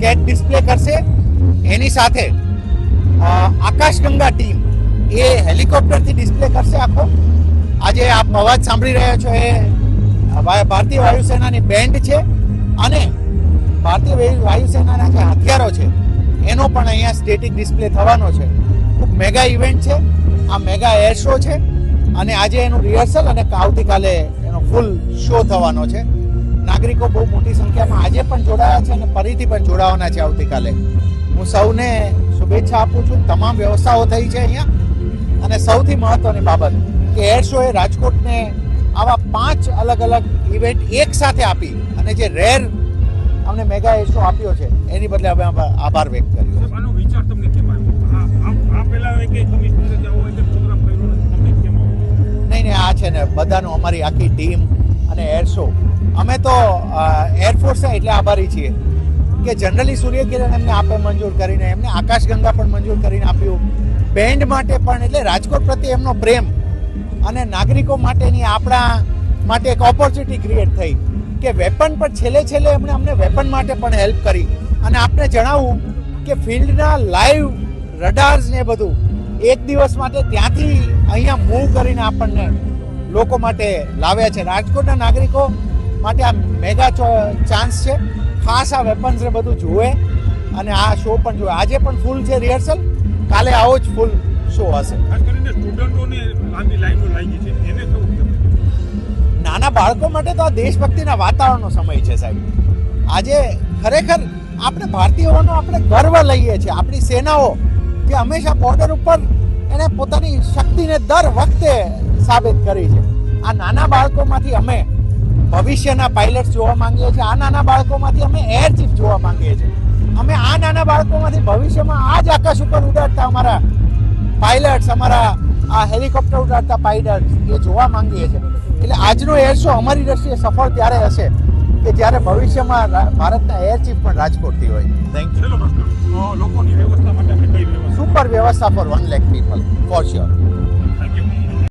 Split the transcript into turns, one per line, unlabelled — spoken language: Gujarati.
સ્કેચ ડિસ્પ્લે કરશે. એની સાથે આકાશગંગા ટીમ એ હેલિકોપ્ટરથી ડિસ્પ્લે કરશે આખો. આજે આપ અવાજ સાંભળી રહ્યા છો એ ભારતીય વાયુસેનાની બેન્ડ છે અને ભારતીય વાયુસેનાના જે હથિયારો છે એનો પણ અહીંયા સ્ટેટિક ડિસ્પ્લે થવાનો છે. ખૂબ મેગા ઇવેન્ટ છે આ, મેગા એર શો છે અને આજે એનું રિહર્સલ અને આવતીકાલે એનો ફૂલ શો થવાનો છે. નાગરિકો બહુ મોટી સંખ્યામાં આજે પણ જોડાયા છે અને ફરીથી પણ જોડાવાના છે આવતીકાલે. હું સૌને શુભેચ્છા આપું છું. તમામ વ્યવસ્થાઓ થઈ છે અહીંયા અને સૌથી મહત્વની બાબત કે એર શોએ રાજકોટને આવા 5 અલગ અલગ ઇવેન્ટ એક સાથે આપી અને જે રેર અમને મેગા એર શો આપ્યો છે એની બદલે અમે આભાર વ્યક્ત કર્યો.
આનો વિચાર તમને કેમ આવ્યો? આ પહેલા કે કમિશનરે કે આવો એક પ્રોગ્રામ કર્યો તમને કેમ આવ્યો?
નહીં, આ છે ને બધાનું, અમારી આખી ટીમ અને એર શો. અમે તો એરફોર્સ એટલે આભારી છીએ કે જનરલી સૂર્યકિરણ એમને આપે મંજૂર કરીને, એમને આકાશગંગા પણ મંજૂર કરીને આપ્યું. બેન્ડ માટે પણ, એટલે રાજકોટ પ્રત્યે એમનો પ્રેમ અને નાગરિકો માટેની આપણા માટે એક ઓપોર્ચ્યુનિટી ક્રિએટ થઈ કે વેપન પર છેલ્લે એમણે અમને વેપન માટે પણ હેલ્પ કરી. અને આપને જણાવું કે ફિલ્ડના લાઈવ રડાર્સ ને બધું એક દિવસ માટે ત્યાંથી અહીંયા મૂવ કરીને આપણને લોકો માટે લાવ્યા છે. રાજકોટના નાગરિકો માટે આ મેગા ચાન્સ છે. ખાસ આ વેપન્સ ને બધું જુએ અને આ શો પણ જુએ. આજે પણ ફૂલ છે રિહર્સલ, કાલે આવો જ ફૂલ શો હશે.
ખાસ કરીને સ્ટુડન્ટોને લાંબી લાઈનો લાગી છે એને શું?
નાના બાળકો માટે તો આ દેશભક્તિના વાતાવરણનો સમય છે સાહેબ. આજે ખરેખર આપણે ભારતીયોનો આપણે ગર્વ લઈએ છીએ. આપણી સેનાઓ જે હંમેશા બોર્ડર ઉપર એને પોતાની શક્તિને દર વખતે સાબિત કરી છે. આ નાના બાળકોમાંથી અમે ભવિષ્યના પાયલટ જોવા માંગીએ છીએ. આ નાના બાળકોમાંથી અમે એર ચીફ જોવા માંગીએ છીએ. અમે આ નાના બાળકોમાંથી ભવિષ્યમાં આ જ આકાશ ઉપર ઉડાડતા અમારા પાયલટ્સ, અમારા આ હેલિકોપ્ટર ઉડાડતા પાયલટ્સ એ જોવા માંગીએ છીએ. એટલે આજનો એર શો અમારી દ્રષ્ટિએ સફળ ત્યારે હશે કે જ્યારે ભવિષ્યમાં ભારતના એર ચીફ પણ રાજકોટથી હોય. Thank you.
લોકોની વ્યવસ્થા માટે કઈ વ્યવસ્થા?
સુપર વ્યવસ્થા for 1 lakh people for sure.